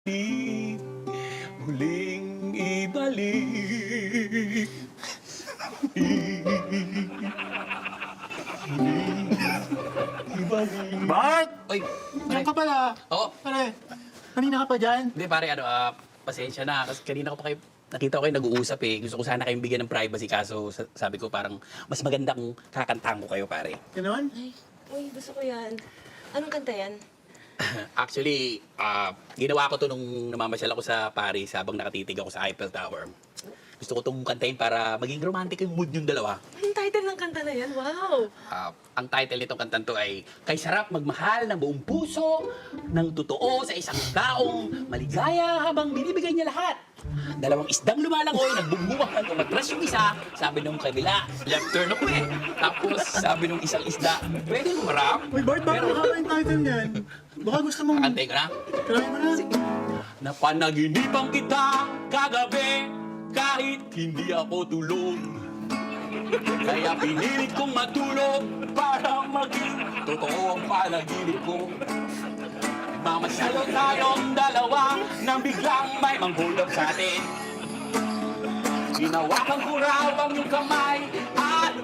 Muling ibalik. Muling ibalik. Bart! Oy, Diyan ka pala. Oo. Pare, kanina ka pa dyan? Hindi pare, pasensya na. Kasi kanina ko pa kayo, nakita ko kayo nag-uusap eh. Gusto ko sana kayong bigyan ng privacy kaso sabi ko parang mas maganda kung kakantahan ko kayo pare. Ganon? Ay, uy, gusto ko yan. Anong kanta yan? Actually, ginawa ko to nung namamasyal ako sa Paris habang nakatitig ako sa Eiffel Tower. Gusto ko itong kantahin para maging romantic yung mood yung dalawa. Anong title ng kanta na yan? Wow! Ang title nitong kantan to ay Kay Sarap Magmahal ng Buong Puso ng Totoo sa Isang Taong Maligaya Habang Binibigay Niya Lahat. Dalawang isdang lumalangoy, nagbubungahan, umatras yung isa, sabi nung kabila, left turn ako eh. Tapos sabi nung isang isda, pwede humarap. Uy, Bart, bakit mahaba yung title niyan? Baka gusto mong... Kakantay ko na. Try mo na. Napanaginipan kita kagabi kahit hindi ako tulog. Kaya pinilit kong matulog para maging totoo ang panaginip ko. Mamasyalo tayong dalawa nang biglang may manghulog sa atin. Ginawakan ko raw ang iyong kamay at